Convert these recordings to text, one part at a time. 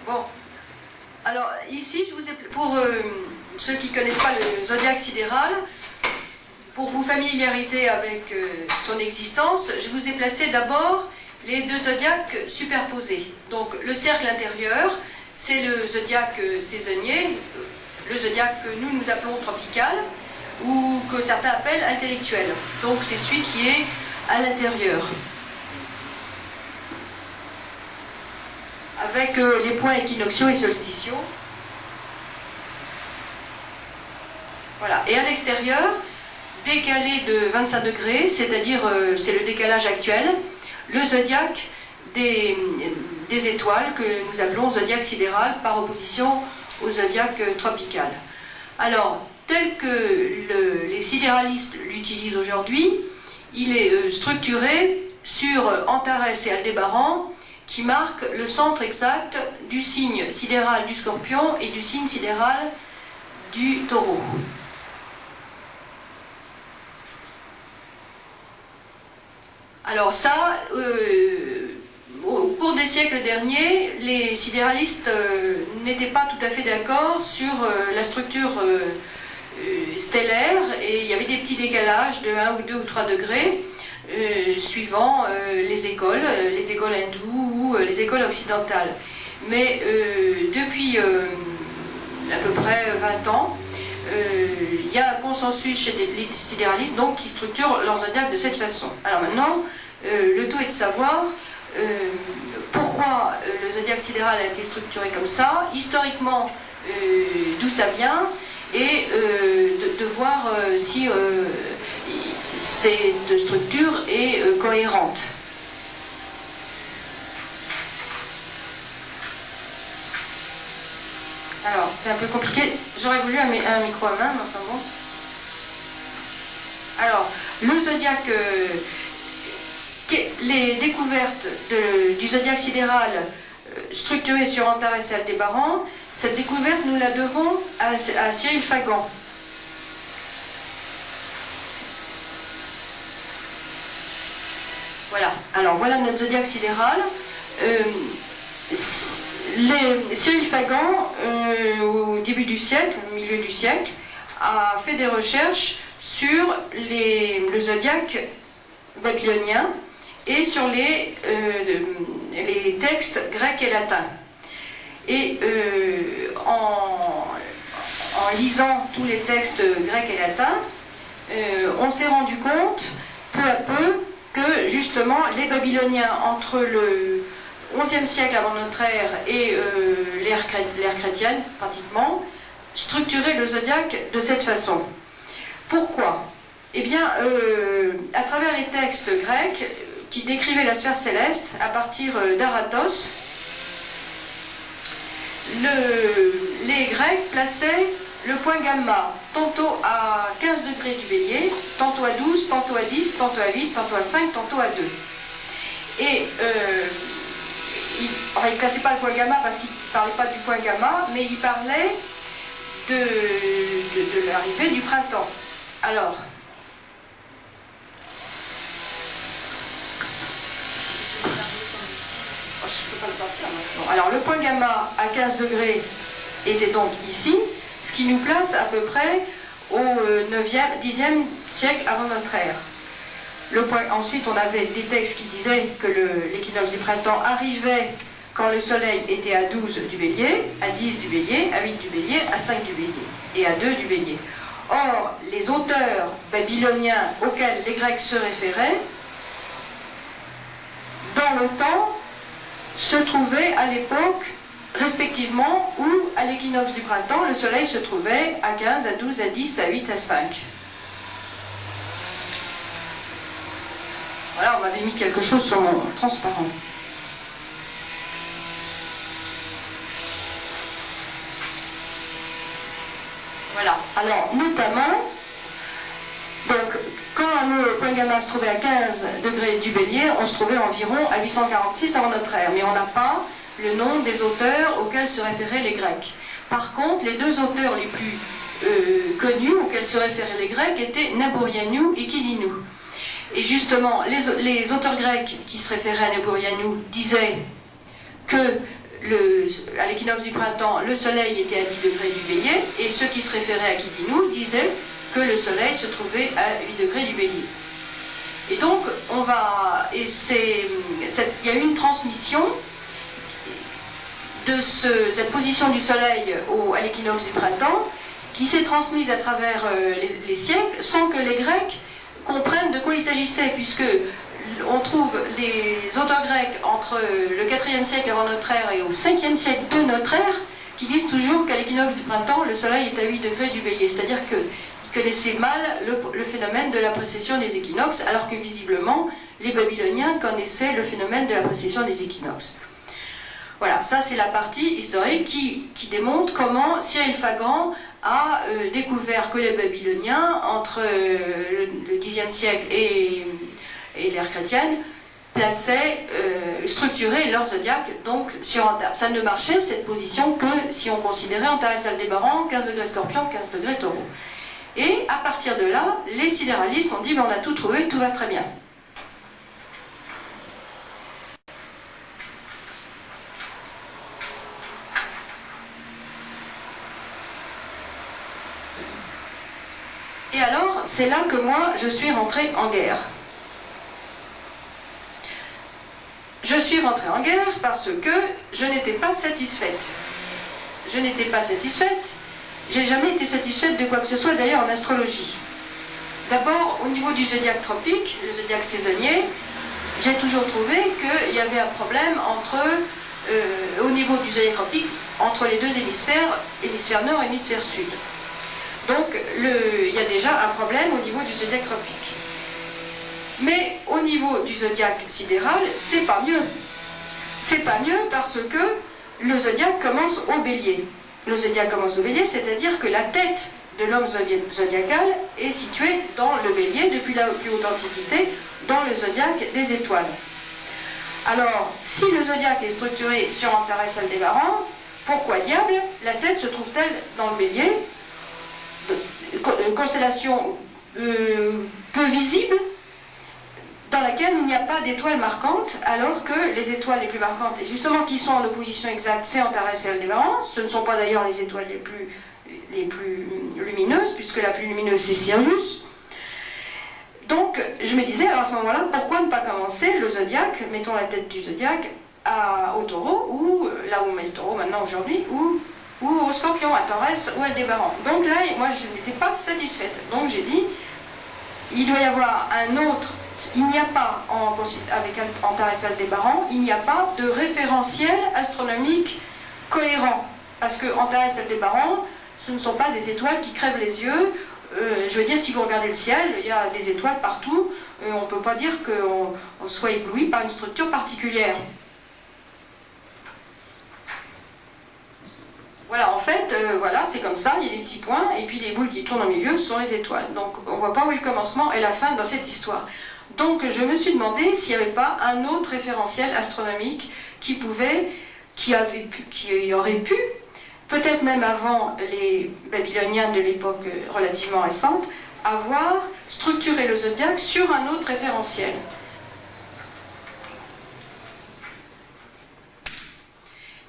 Bon. Alors, ici, je vous ai, pour ceux qui ne connaissent pas le zodiaque sidéral, pour vous familiariser avec son existence, je vous ai placé d'abord les deux zodiaques superposés. Donc, le cercle intérieur, c'est le zodiaque saisonnier, le zodiaque que nous appelons tropical, ou que certains appellent intellectuel. Donc, c'est celui qui est à l'intérieur. Avec les points équinoxiaux et solsticiaux. Voilà. Et à l'extérieur, décalé de 25 degrés, c'est-à-dire, c'est le décalage actuel, le zodiaque des étoiles que nous appelons zodiaque sidéral par opposition au zodiaque tropical. Alors, tel que les sidéralistes l'utilisent aujourd'hui, il est structuré sur Antares et Aldébaran, qui marque le centre exact du signe sidéral du Scorpion et du signe sidéral du Taureau. Alors ça, au cours des siècles derniers, les sidéralistes n'étaient pas tout à fait d'accord sur la structure stellaire, et il y avait des petits décalages de 1 ou 2 ou 3 degrés, suivant les écoles hindoues ou les écoles occidentales. Mais depuis à peu près 20 ans, il y a un consensus chez les sidéralistes donc, qui structurent leur zodiaque de cette façon. Alors maintenant, le tout est de savoir pourquoi le zodiaque sidéral a été structuré comme ça, historiquement d'où ça vient, et de voir si cette structure est cohérente. Alors, c'est un peu compliqué. J'aurais voulu un micro à main, mais enfin bon. Alors, le zodiaque, les découvertes du zodiaque sidéral structuré sur Antares et Aldébaran, cette découverte, nous la devons à Cyril Fagan. Voilà, alors voilà notre zodiaque sidéral. Cyril Fagan, au début du siècle, au milieu du siècle, a fait des recherches sur le zodiaque babylonien et sur les textes grecs et latins. Et en lisant tous les textes grecs et latins, on s'est rendu compte, peu à peu, que justement les Babyloniens, entre le XIe siècle avant notre ère et l'ère chrétienne, pratiquement, structuraient le zodiaque de cette façon. Pourquoi? Eh bien, à travers les textes grecs qui décrivaient la sphère céleste, à partir d'Aratos, les Grecs plaçaient le point gamma tantôt à 15 degrés du Bélier, tantôt à 12, tantôt à 10, tantôt à 8, tantôt à 5, tantôt à 2. Et il ne plaçait pas le point gamma parce qu'il ne parlait pas du point gamma, mais il parlait de l'arrivée du printemps. Alors, je ne peux pas le sortir maintenant. Alors, le point gamma à 15 degrés était donc ici, ce qui nous place à peu près au 10e siècle avant notre ère. Ensuite, on avait des textes qui disaient que l'équinoxe du printemps arrivait quand le soleil était à 12 du Bélier, à 10 du Bélier, à 8 du Bélier, à 5 du Bélier et à 2 du Bélier. Or, les auteurs babyloniens auxquels les Grecs se référaient, dans le temps, se trouvaient à l'époque, respectivement, où à l'équinoxe du printemps, le soleil se trouvait à 15, à 12, à 10, à 8, à 5. Voilà, on m'avait mis quelque chose sur mon transparent. Voilà, alors notamment, donc quand le point gamma se trouvait à 15 degrés du Bélier, on se trouvait environ à 846 avant notre ère, mais on n'a pas le nom des auteurs auxquels se référaient les Grecs. Par contre, les deux auteurs les plus connus auxquels se référaient les Grecs étaient Naburianou et Kiddinou. Et justement, les auteurs grecs qui se référaient à Naburianou disaient que à l'équinoxe du printemps, le soleil était à 10 degrés du bélier, et ceux qui se référaient à Kidinou disaient que le soleil se trouvait à 8 degrés du bélier. Et donc, il y a eu une transmission de cette position du soleil à l'équinoxe du printemps, qui s'est transmise à travers les siècles, sans que les Grecs comprennent de quoi il s'agissait, puisque on trouve les auteurs grecs entre le 4e siècle avant notre ère et au 5e siècle de notre ère, qui disent toujours qu'à l'équinoxe du printemps, le soleil est à 8 degrés du bélier, c'est-à-dire qu'ils connaissaient mal le phénomène de la précession des équinoxes, alors que visiblement, les Babyloniens connaissaient le phénomène de la précession des équinoxes. Voilà, ça c'est la partie historique qui démontre comment Cyril Fagan a découvert que les Babyloniens, entre le Xe siècle et l'ère chrétienne, structuraient leur zodiaque donc sur Antares. Ça ne marchait, cette position, que si on considérait Antares Aldébaran, 15 degrés Scorpion, 15 degrés Taureau. Et à partir de là, les sidéralistes ont dit ben, on a tout trouvé, tout va très bien. Et alors, c'est là que moi, je suis rentrée en guerre. Je suis rentrée en guerre parce que je n'étais pas satisfaite. Je n'étais pas satisfaite. J'ai jamais été satisfaite de quoi que ce soit, d'ailleurs, en astrologie. D'abord, au niveau du zodiaque tropique, le zodiaque saisonnier, j'ai toujours trouvé qu'il y avait un problème au niveau du zodiaque tropique, entre les deux hémisphères, hémisphère nord et hémisphère sud. Donc, il y a déjà un problème au niveau du zodiaque tropique. Mais au niveau du zodiaque sidéral, c'est pas mieux. C'est pas mieux parce que le zodiaque commence au bélier. Le zodiaque commence au bélier, c'est-à-dire que la tête de l'homme zodiacal est située dans le bélier depuis la plus haute antiquité, dans le zodiaque des étoiles. Alors, si le zodiaque est structuré sur Antares Aldébaran, pourquoi diable la tête se trouve-t-elle dans le bélier? Une constellation peu visible, dans laquelle il n'y a pas d'étoiles marquantes, alors que les étoiles les plus marquantes, et justement qui sont en opposition exacte, c'est Antares et Aldébaran. Ce ne sont pas d'ailleurs les étoiles les plus lumineuses, puisque la plus lumineuse c'est Sirius. Donc je me disais, alors à ce moment-là, pourquoi ne pas commencer le zodiaque, mettons la tête du zodiaque, au taureau, ou là où on met le taureau maintenant aujourd'hui, ou au scorpion, à Taurès ou à Aldébaran. Donc là, moi je n'étais pas satisfaite. Donc j'ai dit, il doit y avoir un autre. Il n'y a pas, avec Antares Aldébaran, il n'y a pas de référentiel astronomique cohérent. Parce que Antares Aldébaran, ce ne sont pas des étoiles qui crèvent les yeux. Je veux dire, si vous regardez le ciel, il y a des étoiles partout. On ne peut pas dire qu'on soit ébloui par une structure particulière. Voilà, en fait, voilà, c'est comme ça, il y a des petits points, et puis les boules qui tournent au milieu, ce sont les étoiles. Donc on ne voit pas où est le commencement et la fin dans cette histoire. Donc je me suis demandé s'il n'y avait pas un autre référentiel astronomique qui aurait pu, peut-être même avant les Babyloniens de l'époque relativement récente, avoir structuré le zodiaque sur un autre référentiel.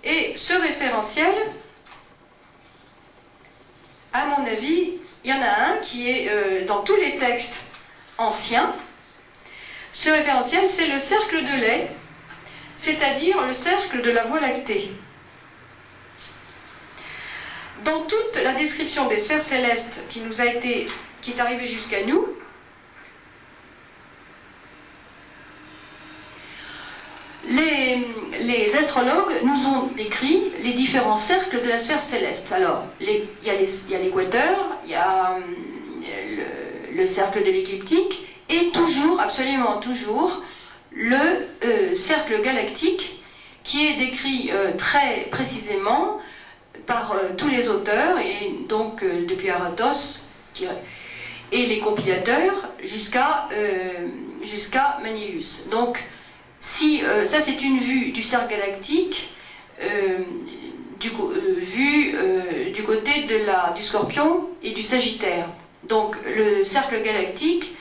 Et ce référentiel, à mon avis, il y en a un qui est dans tous les textes anciens. Ce référentiel, c'est le cercle de lait, c'est-à-dire le cercle de la Voie lactée. Dans toute la description des sphères célestes qui est arrivée jusqu'à nous, les astrologues nous ont décrit les différents cercles de la sphère céleste. Alors, il y a l'équateur, il y a le cercle de l'écliptique, et toujours, absolument toujours, le cercle galactique qui est décrit très précisément par tous les auteurs, et donc depuis Aratos et les compilateurs jusqu'à Manius. Donc, ça c'est une vue du cercle galactique vue du côté du Scorpion et du Sagittaire. Donc le cercle galactique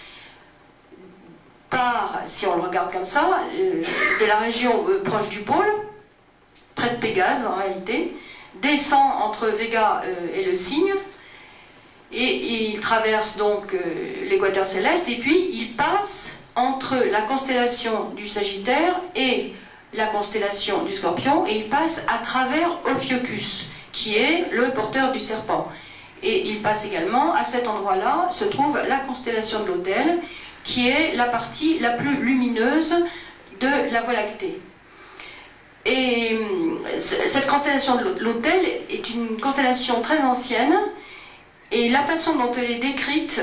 part, si on le regarde comme ça, de la région proche du pôle, près de Pégase en réalité, descend entre Vega et le Cygne, et il traverse donc l'équateur céleste, et puis il passe entre la constellation du Sagittaire et la constellation du Scorpion, et il passe à travers Ophiuchus, qui est le porteur du serpent. Et il passe également, à cet endroit-là, se trouve la constellation de l'Autel, qui est la partie la plus lumineuse de la Voie lactée. Et cette constellation de l'Autel est une constellation très ancienne, et la façon dont elle est décrite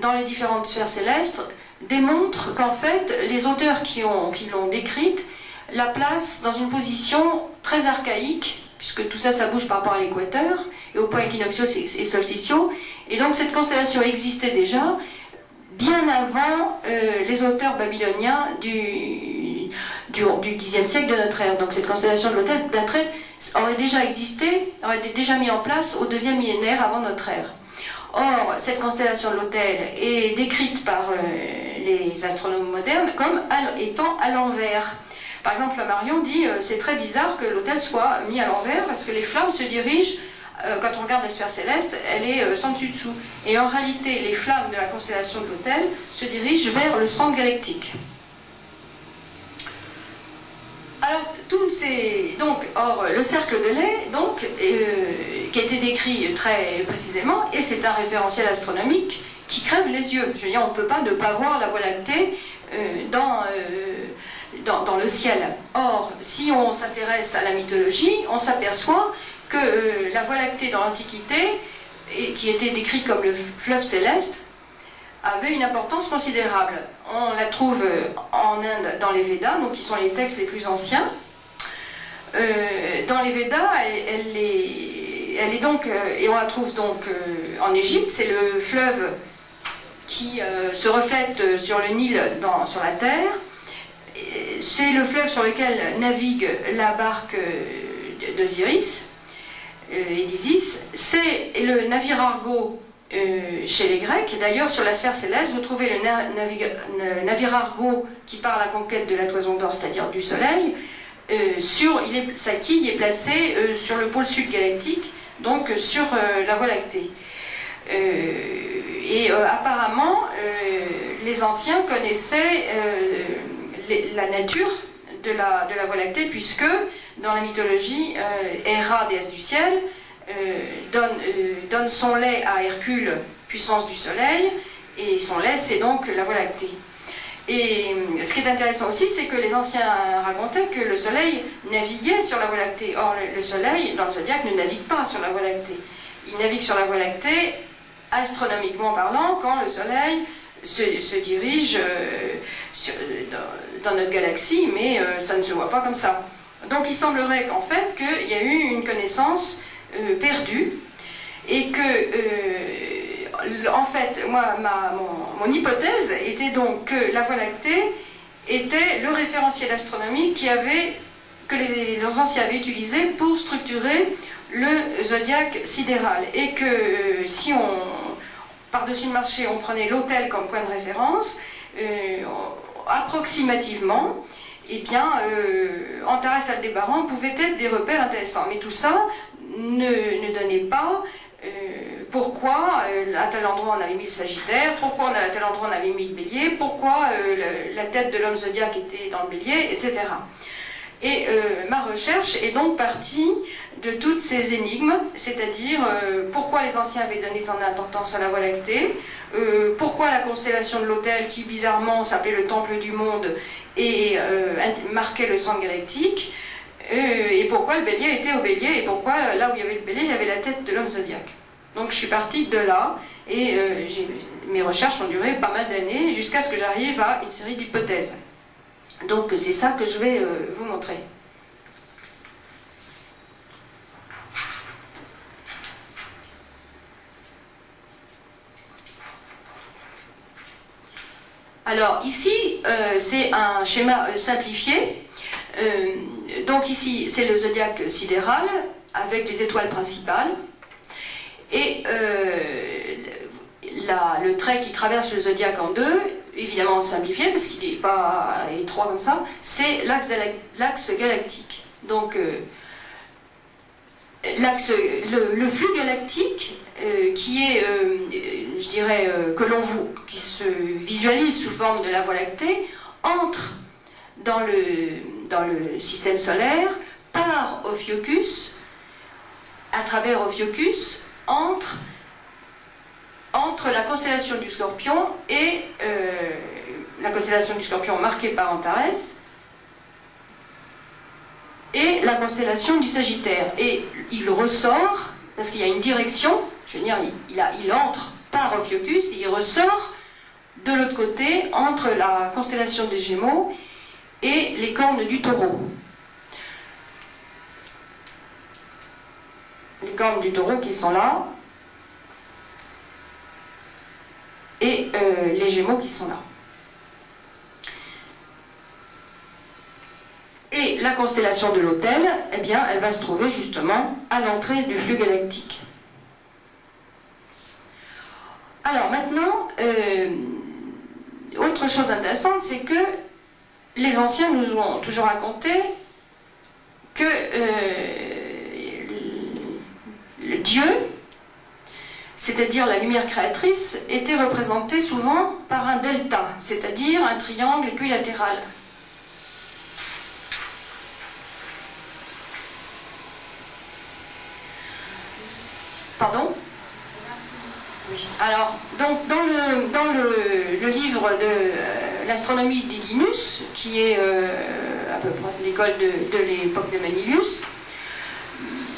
dans les différentes sphères célestes démontre qu'en fait, les auteurs qui l'ont décrite la placent dans une position très archaïque, puisque tout ça, ça bouge par rapport à l'équateur, et aux points équinoxiaux et solsticiaux, et donc cette constellation existait déjà bien avant les auteurs babyloniens du Xe siècle de notre ère. Donc cette constellation de l'Autel aurait déjà existé, aurait été déjà mise en place au 2e millénaire avant notre ère. Or, cette constellation de l'Autel est décrite par les astronomes modernes comme étant à l'envers. Par exemple, Flammarion dit c'est très bizarre que l'Autel soit mis à l'envers parce que les flammes se dirigent, quand on regarde la sphère céleste, elle est sans dessus-dessous. Et en réalité, les flammes de la constellation de l'Autel se dirigent vers le centre galactique. Alors, or, le cercle de lait, donc, qui a été décrit très précisément, et c'est un référentiel astronomique qui crève les yeux. Je veux dire, on ne peut pas ne pas voir la Voie lactée dans le ciel. Or, si on s'intéresse à la mythologie, on s'aperçoit que la Voie lactée dans l'Antiquité, qui était décrite comme le fleuve céleste, avait une importance considérable. On la trouve en Inde dans les Védas, donc qui sont les textes les plus anciens. Dans les Védas, elle est donc, et on la trouve donc en Égypte, c'est le fleuve qui se reflète sur le Nil, sur la terre. C'est le fleuve sur lequel navigue la barque d'Osiris et d'Isis. C'est le navire Argo chez les Grecs. D'ailleurs, sur la sphère céleste, vous trouvez le navire Argo qui part à la conquête de la toison d'or, c'est-à-dire du Soleil. Sa quille est placée sur le pôle sud galactique, donc sur la Voie lactée. Apparemment, les anciens connaissaient la nature de la Voie lactée, puisque dans la mythologie, Héra, déesse du ciel, donne son lait à Hercule, puissance du soleil, et son lait, c'est donc la Voie lactée. Et ce qui est intéressant aussi, c'est que les anciens racontaient que le soleil naviguait sur la Voie lactée. Or, le soleil, dans le zodiaque, ne navigue pas sur la Voie lactée. Il navigue sur la Voie lactée, astronomiquement parlant, quand le soleil se dirige dans notre galaxie, mais ça ne se voit pas comme ça. Donc il semblerait qu'en fait qu'il y a eu une connaissance perdue, et que en fait mon hypothèse était donc que la Voie lactée était le référentiel astronomique que les anciens avaient utilisé pour structurer le zodiaque sidéral, et que si par-dessus le marché on prenait l'Autel comme point de référence, approximativement, eh bien, Antares Aldébaran pouvait être des repères intéressants. Mais tout ça ne donnait pas pourquoi à tel endroit on avait mis le Sagittaire, pourquoi à tel endroit on avait mis le Bélier, pourquoi la tête de l'homme zodiaque était dans le Bélier, etc. Et ma recherche est donc partie de toutes ces énigmes, c'est-à-dire pourquoi les anciens avaient donné tant d'importance à la Voie lactée, pourquoi la constellation de l'Autel, qui bizarrement s'appelait le Temple du Monde et marquait le centre galactique, et pourquoi le Bélier était au Bélier, et pourquoi là où il y avait le Bélier, il y avait la tête de l'homme zodiaque. Donc je suis partie de là, et mes recherches ont duré pas mal d'années, jusqu'à ce que j'arrive à une série d'hypothèses. Donc c'est ça que je vais vous montrer. Alors ici, c'est un schéma simplifié. Donc ici, c'est le zodiaque sidéral avec les étoiles principales. Et le trait qui traverse le zodiaque en deux, évidemment simplifié parce qu'il n'est pas étroit comme ça, c'est l'axe galactique. Donc, le flux galactique, qui est, je dirais, qui se visualise sous forme de la Voie lactée, entre dans le système solaire, par Ophiuchus, à travers Ophiuchus, entre la constellation du Scorpion et la constellation du Scorpion marquée par Antares, et la constellation du Sagittaire. Et il ressort, parce qu'il y a une direction, je veux dire, il entre par Ophiuchus et il ressort de l'autre côté, entre la constellation des Gémeaux et les cornes du Taureau. Les cornes du Taureau qui sont là, et les Gémeaux qui sont là. Et la constellation de l'Autel, eh bien, elle va se trouver justement à l'entrée du flux galactique. Alors maintenant, autre chose intéressante, c'est que les anciens nous ont toujours raconté que le Dieu, c'est-à-dire la lumière créatrice, était représenté souvent par un delta, c'est-à-dire un triangle équilatéral. Pardon ? Oui. Alors, donc, dans le livre de l'astronomie d'Hyginus, qui est à peu près de l'école de l'époque de Manilius,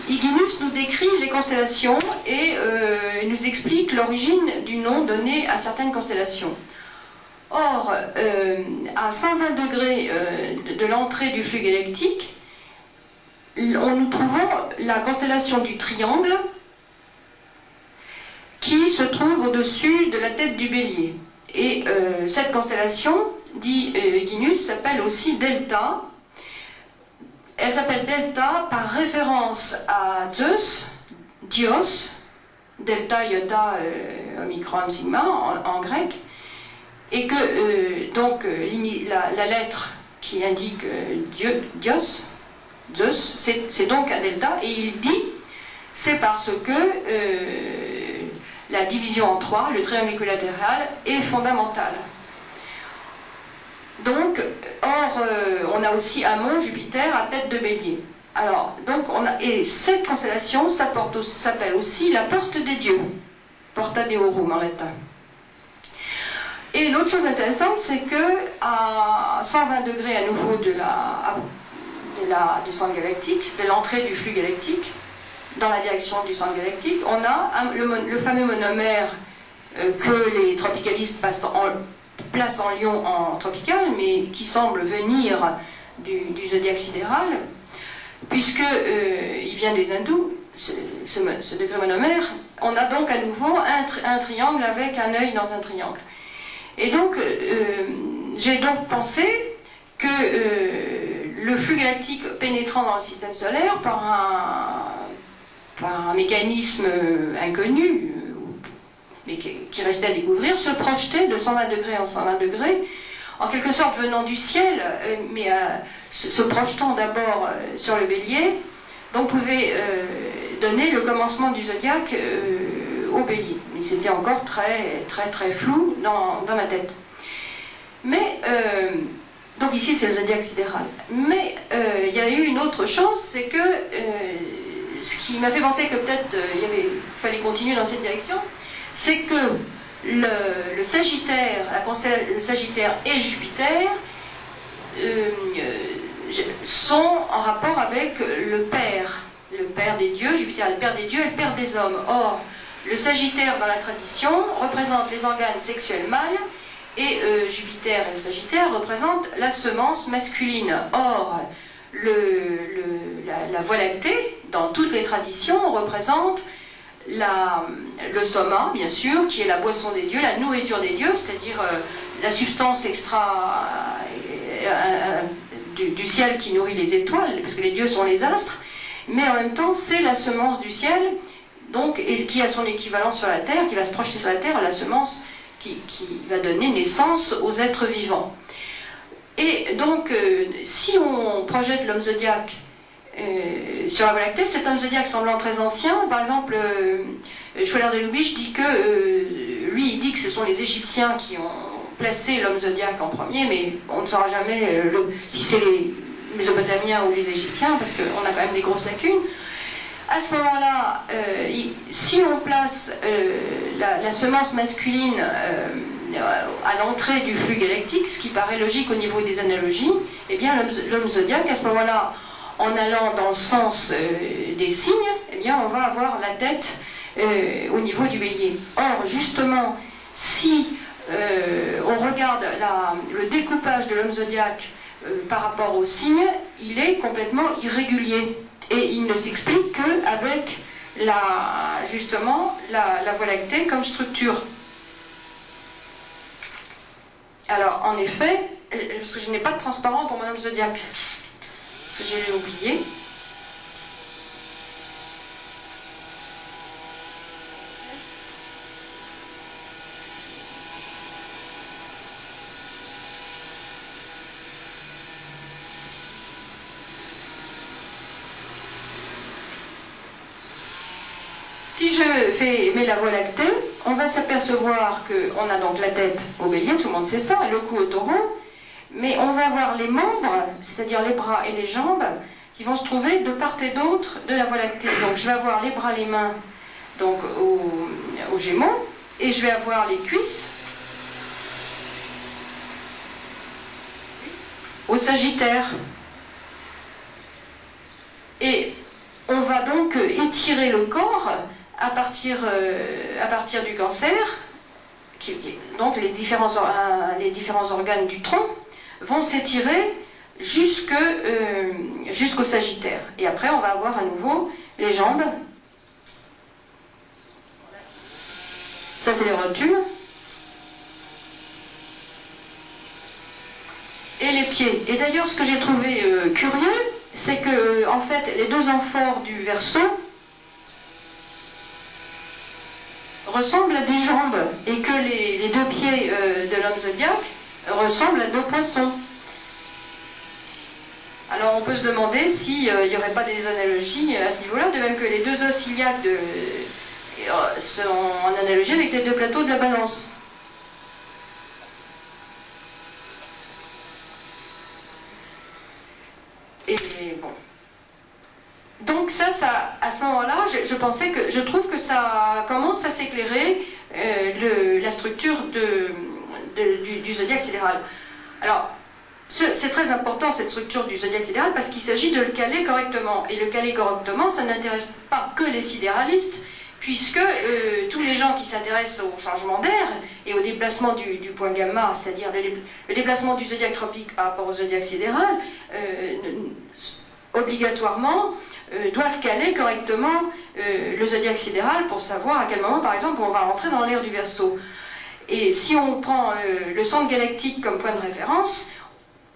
Hyginus nous décrit les constellations et nous explique l'origine du nom donné à certaines constellations. Or, à 120 degrés de l'entrée du flux galactique, nous trouvons la constellation du Triangle, qui se trouve au-dessus de la tête du Bélier. Et cette constellation, dit Hyginus, s'appelle aussi Delta. Elle s'appelle Delta par référence à Zeus, Dios, Delta, Iota, Omicron, Sigma en grec, et que donc la lettre qui indique Dios, Zeus, c'est donc un delta, et il dit c'est parce que la division en trois, le triangle équilatéral, est fondamentale. Donc, or, on a aussi Ammon, Jupiter, à tête de bélier. Alors, donc, et cette constellation s'appelle aussi la porte des dieux, Porta Deorum en latin. Et l'autre chose intéressante, c'est que à 120 degrés à nouveau du centre galactique, de l'entrée du flux galactique, dans la direction du centre galactique, on a le fameux monomère que les tropicalistes placent en lion en tropical, mais qui semble venir du zodiaque sidéral, puisqu'il vient des hindous, ce degré monomère. On a donc à nouveau un triangle avec un œil dans un triangle. Et donc, j'ai donc pensé que le flux galactique pénétrant dans le système solaire par un mécanisme inconnu, mais qui restait à découvrir, se projetait de 120 degrés en 120 degrés, en quelque sorte venant du ciel, mais se projetant d'abord sur le bélier, donc pouvait donner le commencement du zodiaque au bélier. Mais c'était encore très, très, très flou dans ma tête. Mais, donc ici c'est le zodiaque sidéral. Mais il y a eu une autre chose, c'est que ce qui m'a fait penser que peut-être il fallait continuer dans cette direction, c'est que le Sagittaire, le Sagittaire et Jupiter sont en rapport avec le Père des dieux. Jupiter est le Père des dieux et le Père des hommes. Or, le Sagittaire dans la tradition représente les organes sexuels mâles et Jupiter et le Sagittaire représentent la semence masculine. Or, la Voie lactée, dans toutes les traditions, représente le soma, bien sûr, qui est la boisson des dieux, la nourriture des dieux, c'est-à-dire la substance extra du ciel qui nourrit les étoiles, parce que les dieux sont les astres, mais en même temps, c'est la semence du ciel, donc, et qui a son équivalent sur la terre, qui va se projeter sur la terre, la semence qui va donner naissance aux êtres vivants. Et donc, si on projette l'homme zodiaque sur la Voie lactée. Cet homme zodiaque semblant très ancien, par exemple, Schweller de Lubitsch dit que, lui, il dit que ce sont les Égyptiens qui ont placé l'homme zodiaque en premier, mais on ne saura jamais si c'est les Mésopotamiens ou les Égyptiens, parce qu'on a quand même des grosses lacunes. À ce moment-là, si on place la semence masculine à l'entrée du flux galactique, ce qui paraît logique au niveau des analogies, eh bien l'homme zodiaque, à ce moment-là, en allant dans le sens des signes, eh bien on va avoir la tête au niveau du bélier. Or, justement, si on regarde le découpage de l'homme zodiaque par rapport aux signes, il est complètement irrégulier. Et il ne s'explique qu'avec justement la Voie lactée comme structure. Alors, en effet, parce que je n'ai pas de transparent pour mon homme zodiaque, parce que je l'ai oublié. Si je mets la Voie lactée, on va s'apercevoir qu'on a donc la tête au bélier, tout le monde sait ça, le cou au taureau, mais on va avoir les membres, c'est-à-dire les bras et les jambes, qui vont se trouver de part et d'autre de la Voie lactée. Donc je vais avoir les bras, les mains donc au Gémeaux, et je vais avoir les cuisses au Sagittaire. Et on va donc étirer le corps à partir du Cancer, donc les différents organes du tronc vont s'étirer jusqu'au Sagittaire. Et après, on va avoir à nouveau les jambes. Ça, c'est les rotules. Et les pieds. Et d'ailleurs, ce que j'ai trouvé curieux, c'est que, en fait, les deux amphores du Verseau ressemblent à des jambes, et que les deux pieds de l'homme zodiaque ressemblent à deux poissons. Alors on peut se demander s'il n'y aurait pas des analogies à ce niveau-là, de même que les deux os iliaques sont en analogie avec les deux plateaux de la balance. Et bon. Donc ça à ce moment-là, je trouve que ça commence à s'éclairer la structure du zodiaque sidéral. Alors, c'est très important cette structure du zodiaque sidéral parce qu'il s'agit de le caler correctement. Et le caler correctement, ça n'intéresse pas que les sidéralistes, puisque tous les gens qui s'intéressent au changement d'air et au déplacement du point gamma, c'est-à-dire le déplacement du zodiaque tropique par rapport au zodiaque sidéral, obligatoirement doivent caler correctement le zodiaque sidéral pour savoir à quel moment, par exemple, on va rentrer dans l'ère du Verseau. Et si on prend le centre galactique comme point de référence,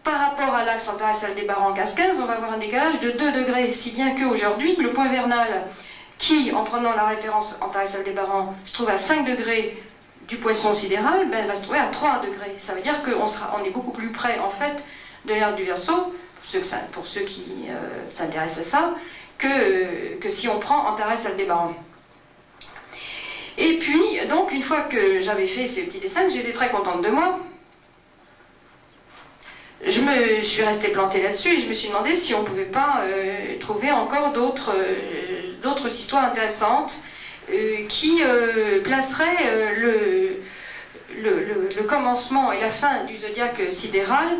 par rapport à l'axe Antares-Aldébaran 15, on va avoir un décalage de 2 degrés, si bien qu'aujourd'hui, le point vernal, qui, en prenant la référence Antares-Aldébaran, se trouve à 5 degrés du poisson sidéral, ben, va se trouver à 3 degrés. Ça veut dire qu'on est beaucoup plus près, en fait, de l'ère du Verseau, pour ceux qui s'intéressent à ça, que si on prend Antares-Aldébaran. Et puis, donc, une fois que j'avais fait ces petits dessins, j'étais très contente de moi. Je me suis restée plantée là-dessus et je me suis demandé si on ne pouvait pas trouver encore d'autres histoires intéressantes qui placeraient le commencement et la fin du zodiaque sidéral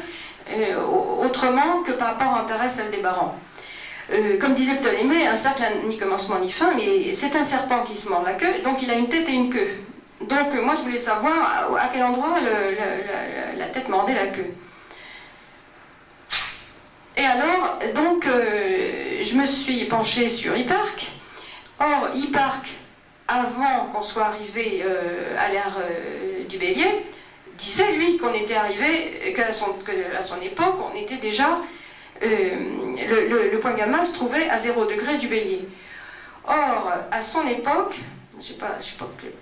autrement que par rapport à Antares-Aldébaran. Comme disait Ptolémée, un cercle n'a ni commencement ni fin, mais c'est un serpent qui se mord la queue, donc il a une tête et une queue. Donc moi je voulais savoir à quel endroit la tête mordait la queue. Et alors, donc, je me suis penchée sur Hipparque. Or, Hipparque, avant qu'on soit arrivé à l'ère du Bélier, disait, lui, qu'on était arrivé, qu'à son époque, on était déjà... le point gamma se trouvait à 0 degré du Bélier. Or, à son époque, je n'ai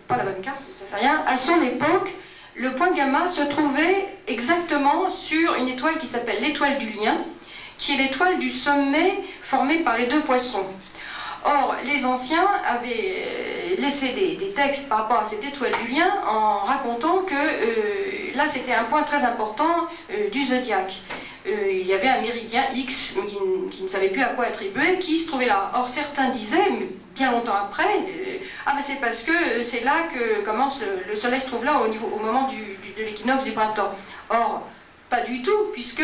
pas la bonne carte, ça fait rien, à son époque, le point gamma se trouvait exactement sur une étoile qui s'appelle l'étoile du lien, qui est l'étoile du sommet formée par les deux poissons. Or, les anciens avaient laissé des textes par rapport à cette étoile du lien en racontant que là c'était un point très important du zodiaque. Il y avait un méridien X qui ne savait plus à quoi attribuer, qui se trouvait là. Or, certains disaient, mais bien longtemps après, ah ben c'est parce que c'est là que commence le soleil se trouve là au moment de l'équinoxe du printemps. Or, pas du tout, puisque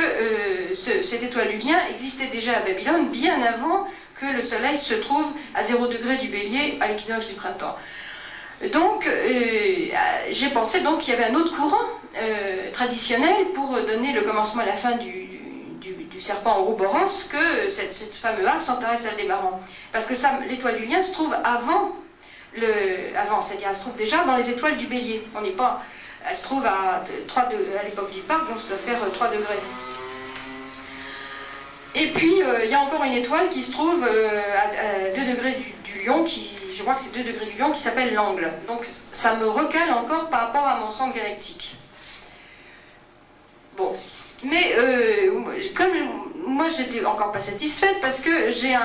cette étoile du lien existait déjà à Babylone bien avant que le soleil se trouve à 0 degré du bélier à l'équinoxe du printemps. Donc, j'ai pensé donc qu'il y avait un autre courant traditionnel pour donner le commencement à la fin du serpent Ouroboros que cette fameuse axe Antares Aldébaran. Parce que l'étoile du lien se trouve c'est-à-dire elle se trouve déjà dans les étoiles du bélier. On n'est pas, elle se trouve à l'époque du parc, donc ça doit faire 3 degrés. Et puis, il y a encore une étoile qui se trouve à 2 degrés du lion, je crois que c'est 2 degrés du lion, qui s'appelle l'angle. Donc, ça me recale encore par rapport à mon centre galactique. Bon. Mais, comme moi, j'étais encore pas satisfaite, parce que j'ai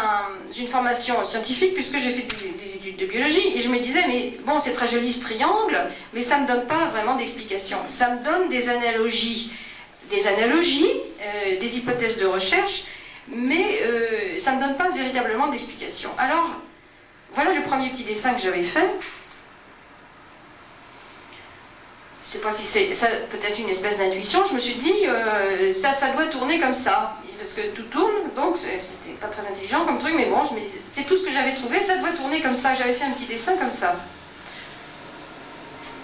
une formation scientifique, puisque j'ai fait des études de biologie, et je me disais, mais bon, c'est très joli ce triangle, mais ça ne me donne pas vraiment d'explication. Ça me donne des analogies, des hypothèses de recherche, mais ça ne me donne pas véritablement d'explication. Alors, voilà le premier petit dessin que j'avais fait. Je ne sais pas si c'est peut-être une espèce d'intuition. Je me suis dit, ça doit tourner comme ça, parce que tout tourne, donc c'était pas très intelligent comme truc, mais bon, je me disais, c'est tout ce que j'avais trouvé, ça doit tourner comme ça. J'avais fait un petit dessin comme ça.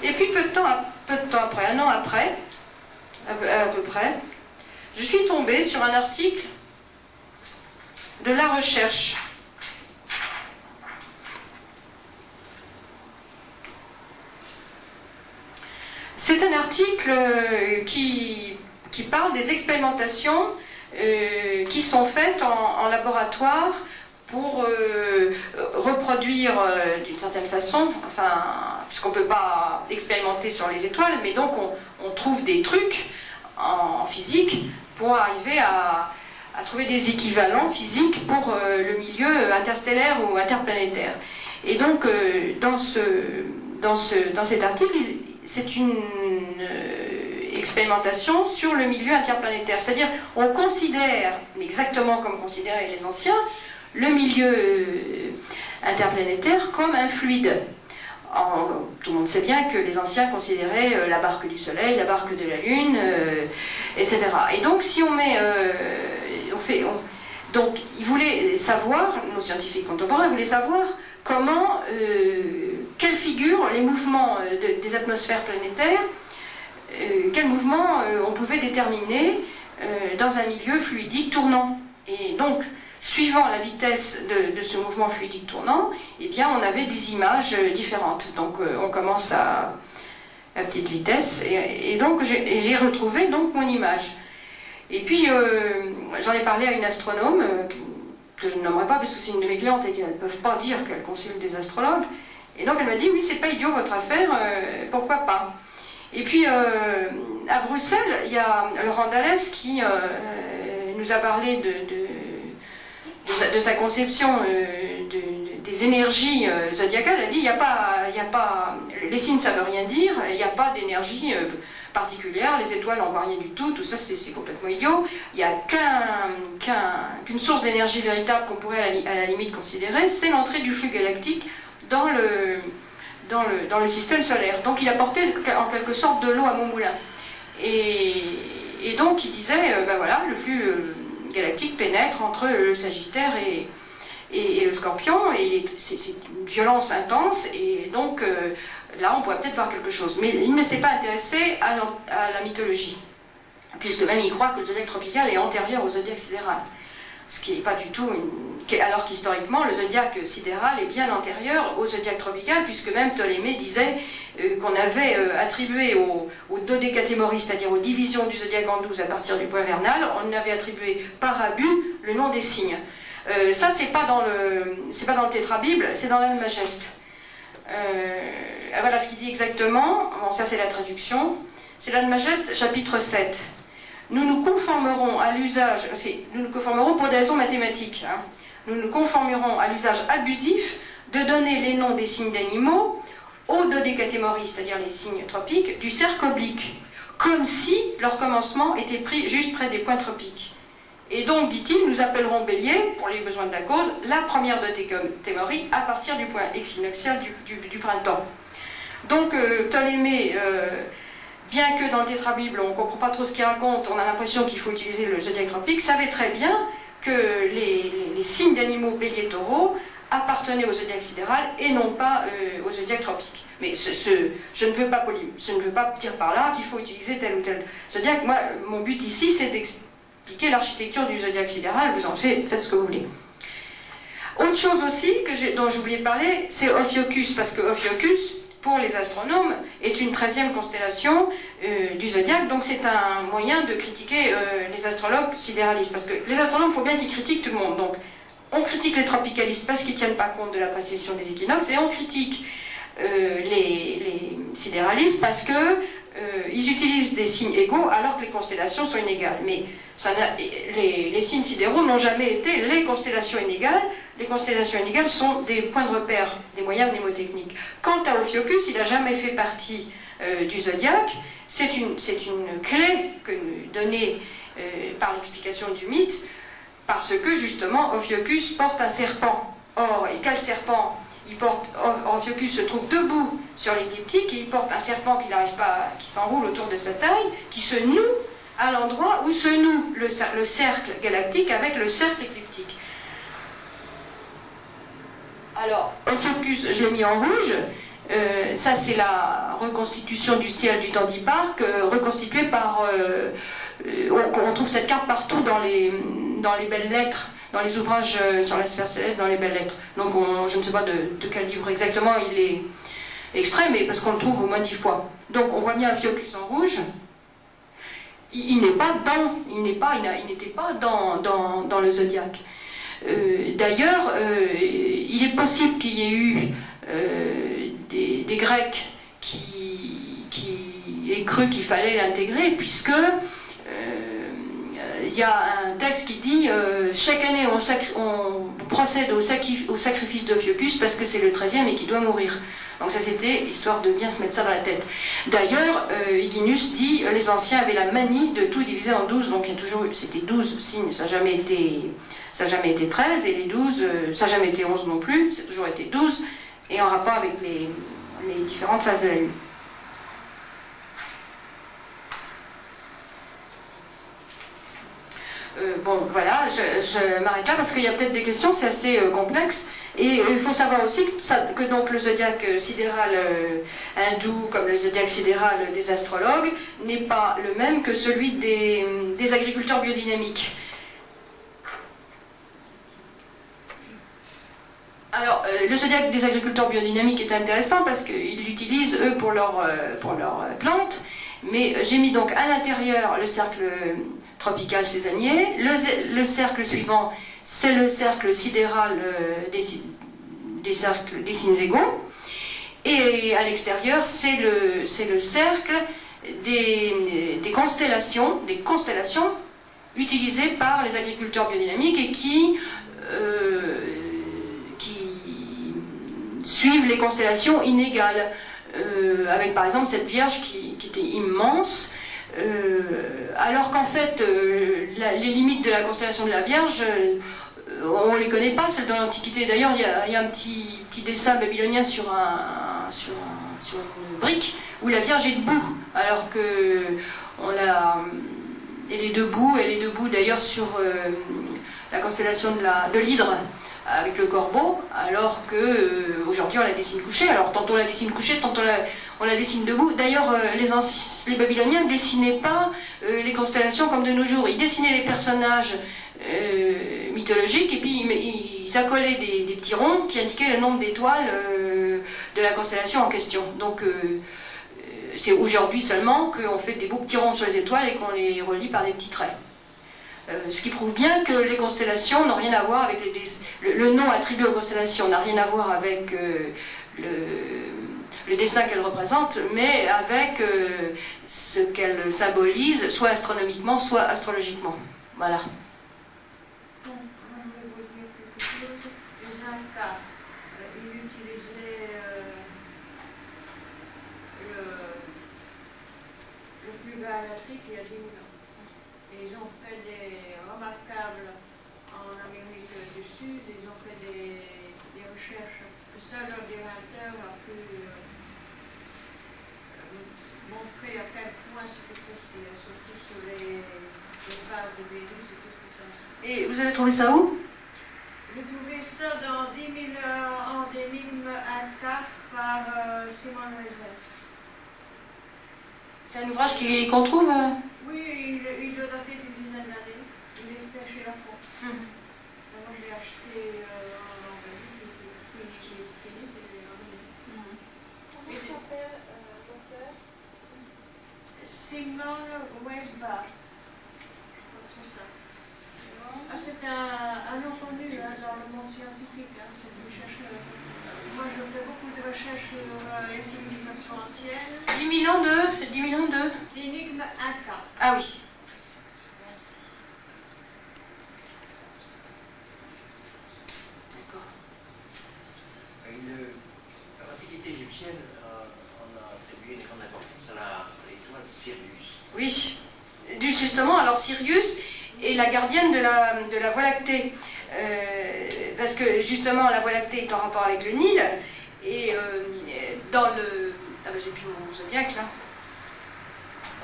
Et puis peu de temps après, un an après, à peu près, je suis tombée sur un article de La Recherche. C'est un article qui parle des expérimentations qui sont faites en laboratoire pour reproduire d'une certaine façon, enfin, puisqu'on ne peut pas expérimenter sur les étoiles, mais donc on trouve des trucs en physique pour arriver à trouver des équivalents physiques pour le milieu interstellaire ou interplanétaire. Et donc, dans cet article, c'est une expérimentation sur le milieu interplanétaire. C'est-à-dire, on considère, exactement comme considéraient les anciens, le milieu interplanétaire comme un fluide. Tout le monde sait bien que les anciens considéraient la barque du Soleil, la barque de la Lune, etc. Et donc, si on met... donc, ils voulaient savoir, nos scientifiques contemporains voulaient savoir comment, quelles figurent les mouvements des atmosphères planétaires, quels mouvements on pouvait déterminer dans un milieu fluidique tournant. Et donc, suivant la vitesse de ce mouvement fluidique tournant, eh bien, on avait des images différentes. Donc, on commence à petite vitesse, et donc j'ai retrouvé donc mon image. Et puis, j'en ai parlé à une astronome, que je ne nommerai pas, parce que c'est une de mes clientes et qu'elles ne peuvent pas dire qu'elles consultent des astrologues. Et donc elle m'a dit, oui, c'est pas idiot votre affaire, pourquoi pas. Et puis, à Bruxelles, il y a Laurent Dallès qui nous a parlé de sa conception des énergies zodiacales. Elle a dit, il n'y a pas, les signes ça veut rien dire, il n'y a pas d'énergie particulière, les étoiles n'en voient rien du tout, tout ça c'est complètement idiot. Il n'y a qu'une source d'énergie véritable qu'on pourrait à la limite considérer, c'est l'entrée du flux galactique dans le système solaire. Donc il apportait en quelque sorte de l'eau à mon moulin. Et donc il disait, ben voilà, le flux galactique pénètre entre le Sagittaire et le Scorpion, et c'est une violence intense, et donc là on pourrait peut-être voir quelque chose. Mais il ne s'est pas intéressé à la mythologie, puisque même il croit que le zodiaque tropical est antérieur au zodiaque sidéral. Ce qui n'est pas du tout alors qu'historiquement le zodiaque sidéral est bien antérieur au zodiaque tropical, puisque même Ptolémée disait qu'on avait attribué aux dodécatémories, c'est-à-dire aux divisions du zodiaque en 12 à partir du point vernal, on avait attribué par abus le nom des signes. Ça c'est pas dans le tétrabible, c'est dans l'Almageste. Voilà ce qu'il dit exactement. Bon, ça c'est la traduction. C'est l'Almageste chapitre 7. nous nous conformerons à l'usage, nous nous conformerons pour des raisons mathématiques, hein, nous nous conformerons à l'usage abusif de donner les noms des signes d'animaux aux dodécatémories, c'est-à-dire les signes tropiques, du cercle oblique, comme si leur commencement était pris juste près des points tropiques. Et donc, dit-il, nous appellerons Bélier, pour les besoins de la cause, la première dodécatémorie à partir du point équinoxial du printemps. Donc, Ptolémée, bien que dans le Tétrabible, on ne comprend pas trop ce qu'il raconte, on a l'impression qu'il faut utiliser le zodiaque tropique, savait très bien que les signes d'animaux Bélier-Taureau appartenaient au zodiaque sidéral et non pas au zodiaque tropique. Mais je ne veux pas dire par là qu'il faut utiliser tel ou tel zodiaque. Moi, mon but ici, c'est d'expliquer l'architecture du zodiaque sidéral. Vous en faites ce que vous voulez. Autre chose aussi dont je voulais parler, c'est Ophiuchus, parce que Ophiuchus, pour les astronomes, est une 13e constellation du zodiaque, donc c'est un moyen de critiquer les astrologues sidéralistes, parce que les astronomes, il faut bien qu'ils critiquent tout le monde. Donc, on critique les tropicalistes parce qu'ils ne tiennent pas compte de la précession des équinoxes, et on critique les sidéralistes parce que ils utilisent des signes égaux alors que les constellations sont inégales. Mais les signes sidéraux n'ont jamais été les constellations inégales. Les constellations inégales sont des points de repère, des moyens mnémotechniques. Quant à Ophiuchus, il n'a jamais fait partie du zodiaque. C'est une clé donnée par l'explication du mythe, parce que justement Ophiuchus porte un serpent. Or, et quel serpent il porte? Ophiuchus se trouve debout sur l'écliptique et il porte un serpent qui s'enroule autour de sa taille, qui se noue à l'endroit où se noue le cercle galactique avec le cercle écliptique. Alors, Ophiuchus, je l'ai mis en rouge. Ça, c'est la reconstitution du ciel du temps d'Hipparque, reconstituée par... on trouve cette carte partout dans les belles lettres, dans les ouvrages sur la sphère céleste, dans les belles lettres. Donc, je ne sais pas de quel livre exactement il est extrait, mais parce qu'on le trouve au moins 10 fois. Donc, on voit bien Ophiuchus en rouge. Il n'était pas dans le zodiaque. D'ailleurs, il est possible qu'il y ait eu des Grecs qui aient cru qu'il fallait l'intégrer, puisque il y a un texte qui dit chaque année on procède au sacrifice d'Ophiuchus parce que c'est le 13e et qu'il doit mourir. Donc ça, c'était histoire de bien se mettre ça dans la tête. D'ailleurs, Hyginus dit les anciens avaient la manie de tout diviser en 12, donc il y a toujours eu, c'était 12 signes, ça n'a jamais été 13, et les 12, ça n'a jamais été 11 non plus, c'est toujours été 12, et en rapport avec les différentes phases de la Lune. Bon, voilà, je m'arrête là parce qu'il y a peut-être des questions, c'est assez complexe. Et il faut savoir aussi que donc le zodiaque sidéral hindou, comme le zodiaque sidéral des astrologues, n'est pas le même que celui des agriculteurs biodynamiques. Alors, le zodiaque des agriculteurs biodynamiques est intéressant parce qu'ils l'utilisent, eux, pour leurs plantes. Mais j'ai mis donc à l'intérieur le cercle tropical saisonnier. Le cercle suivant, c'est le cercle sidéral des signes égaux. Et à l'extérieur, c'est le cercle des constellations utilisées par les agriculteurs biodynamiques et qui suivent les constellations inégales. Avec par exemple cette Vierge qui était immense, alors qu'en fait les limites de la constellation de la Vierge, on ne les connaît pas, celles de l'Antiquité. D'ailleurs, il y a un petit dessin babylonien sur une brique où la Vierge est debout, alors que elle est debout d'ailleurs sur la constellation de l'Hydre, avec le corbeau, alors que aujourd'hui on la dessine couchée. Alors tantôt on la dessine couchée, tantôt on la dessine debout. D'ailleurs, les Babyloniens ne dessinaient pas les constellations comme de nos jours. Ils dessinaient les personnages mythologiques et puis ils accolaient des petits ronds qui indiquaient le nombre d'étoiles de la constellation en question. Donc c'est aujourd'hui seulement qu'on fait des beaux petits ronds sur les étoiles et qu'on les relie par des petits traits. Ce qui prouve bien que les constellations n'ont rien à voir avec le nom attribué aux constellations n'a rien à voir avec le dessin qu'elle représente, mais avec ce qu'elle symbolise, soit astronomiquement, soit astrologiquement. Voilà. Galactique il y a 10 000 ans. Et ils ont fait des remarquables en Amérique du Sud, ils ont fait des recherches. Le seul ordinateur a pu montrer à quel point c'était précis, surtout sur les phases de Vénus et tout ça. Et vous avez trouvé ça où? J'ai trouvé ça dans 10 000 ans d'énigmes Inca par Simon Weiser. C'est un ouvrage qu'on trouve Oui, il doit dater d'une dizaine d'années. Il est fait chez Lafon. Moi, je l'ai acheté en anglais. J'ai obtenu, c'est en Comment s'appelle l'auteur? Simon Weisbach. Je crois que c'est ça. Ah, c'est un nom connu dans le monde scientifique. C'est une chercheur. Moi, je fais beaucoup de recherches sur les civilisations anciennes. 10 000 ans de... L'énigme Inca. Ah oui. Merci. D'accord. L'Antiquité égyptienne, on a attribué une grande importance à l'étoile Sirius. Oui. Justement, alors Sirius est la gardienne de la Voie lactée. Parce que justement, la Voie lactée est en rapport avec le Nil. Et dans le... Ah ben j'ai plus mon zodiaque là.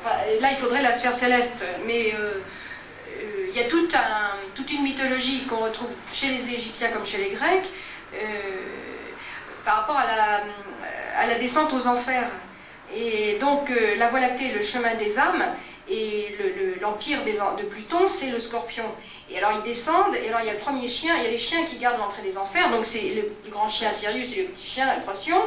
Enfin, là, il faudrait la sphère céleste. Mais il y a toute une mythologie qu'on retrouve chez les Égyptiens comme chez les Grecs par rapport à la descente aux enfers. Et donc, la Voie lactée est le chemin des âmes. Et l'empire de Pluton, c'est le Scorpion. Et alors ils descendent, et alors il y a le premier chien, il y a les chiens qui gardent l'entrée des enfers, donc c'est le grand chien Sirius et le petit chien, la Procyon.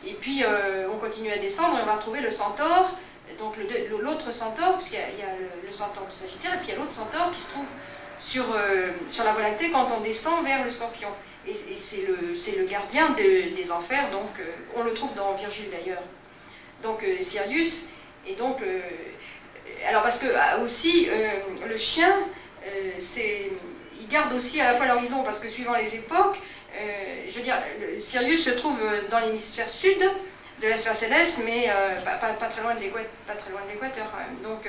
Et puis on continue à descendre, et on va retrouver le centaure, donc l'autre centaure, parce qu'il y a le centaure du Sagittaire, et puis il y a l'autre centaure qui se trouve sur la Voie lactée quand on descend vers le Scorpion. Et c'est le gardien des enfers, donc on le trouve dans Virgile d'ailleurs. Donc Sirius, et donc... alors parce que aussi, le chien, il garde aussi à la fois l'horizon, parce que suivant les époques, je veux dire, Sirius se trouve dans l'hémisphère sud de la sphère céleste, mais pas très loin de l'équateur quand même. Donc,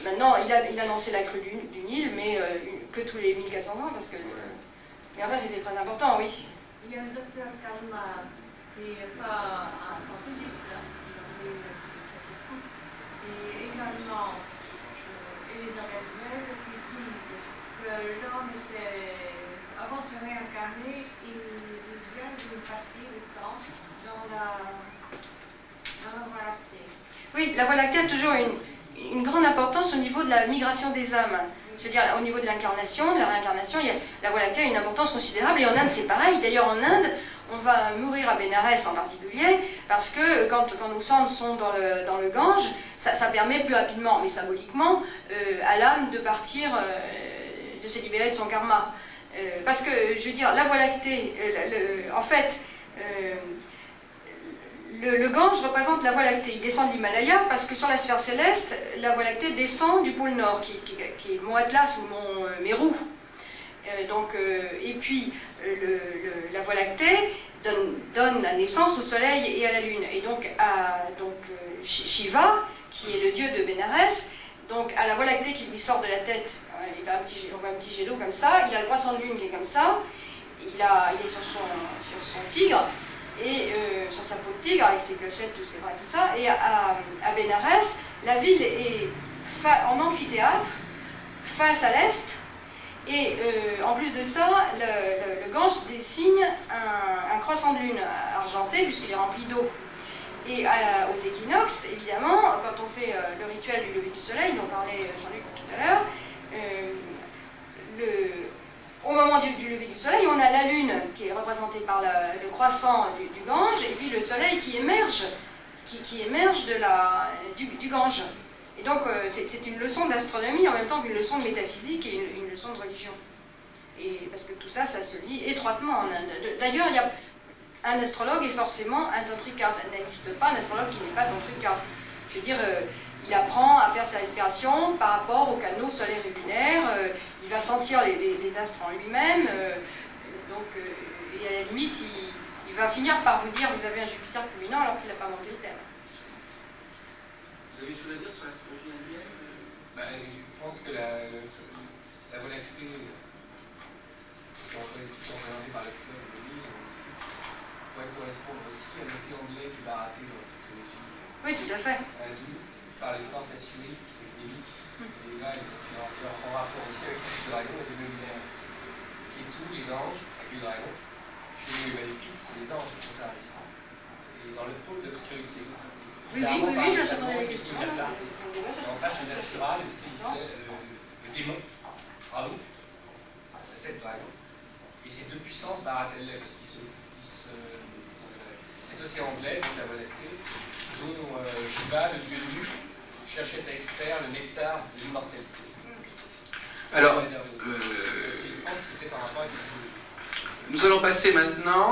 maintenant, il a lancé la crue du Nil, mais que tous les 1400 ans, parce que... mais enfin, c'était très important, oui. Il y a le docteur Kalmar, qui n'est pas un physicien, et également Elisabeth Bell qui disent que l'homme était, avant de se réincarner, il gagne une partie du temps dans la Voie lactée. Oui, la Voie lactée a toujours une grande importance au niveau de la migration des âmes. Je veux dire, au niveau de l'incarnation, de la réincarnation, la Voie lactée a une importance considérable, et en Inde c'est pareil. D'ailleurs en Inde, on va mourir à Bénarès en particulier, parce que quand nos cendres sont dans le Gange, ça permet plus rapidement, mais symboliquement, à l'âme de partir, de se libérer de son karma. Parce que, je veux dire, la Voie lactée, en fait, le Gange représente la Voie lactée. Il descend de l'Himalaya parce que sur la sphère céleste, la Voie lactée descend du pôle Nord, qui est Mont Atlas ou Mont Mérou. Et puis, la Voie lactée donne la naissance au Soleil et à la Lune. Et donc, Shiva, qui est le dieu de Bénarès, donc à la Voie lactée qui lui sort de la tête, on voit un petit jet d'eau comme ça, il a le croissant de Lune qui est comme ça, il est sur son tigre, et sur sa peau de tigre, avec ses clochettes, tous ses bras, tout ça, et à Bénarès, la ville est en amphithéâtre, face à l'est, et en plus de ça, le Gange dessine un croissant de lune argenté, puisqu'il est rempli d'eau. Et aux équinoxes, évidemment, quand on fait le rituel du lever du soleil, dont parlait Jean-Luc tout à l'heure, au moment du lever du soleil, on a la lune qui est représentée par le croissant du Gange, et puis le soleil qui émerge, du Gange. Et donc c'est une leçon d'astronomie en même temps qu'une leçon de métaphysique et une leçon de religion. Et parce que tout ça, ça se lie étroitement en Inde. D'ailleurs, un astrologue est forcément un tantrika. Ça n'existe pas un astrologue qui n'est pas tantrika. Je veux dire, il apprend à faire sa respiration par rapport aux canaux solaires et lunaires, il va sentir les astres en lui-même, et à la limite, il va finir par vous dire vous avez un Jupiter fulminant alors qu'il n'a pas monté le thème. Vous avez une chose à dire sur l'astrologie indienne? Je pense que la Voie lactée, qui sont représentées par le fleuve de l'île, pourrait correspondre aussi à l'océan anglais qui va rater dans la mythologie Oui, tout à fait. hindoue, par les forces assyriques et véliques. Et là, c'est en rapport aussi avec le dragon et les luminaires. Qui est tous les anges, avec le dragon, chez les maléfiques, c'est les anges qui sont ça. Et dans le pôle d'obscurité. Oui, j'attendais les questions. Et en face, les Asura, le démon, bravo, la tête de dragon. Et ces deux puissances baratellent parce qu'ils cet océan anglais, donc la Voie lactée, dont Shiva, le dieu de nu, cherchait à extraire le nectar de l'immortalité. Alors, nous allons passer maintenant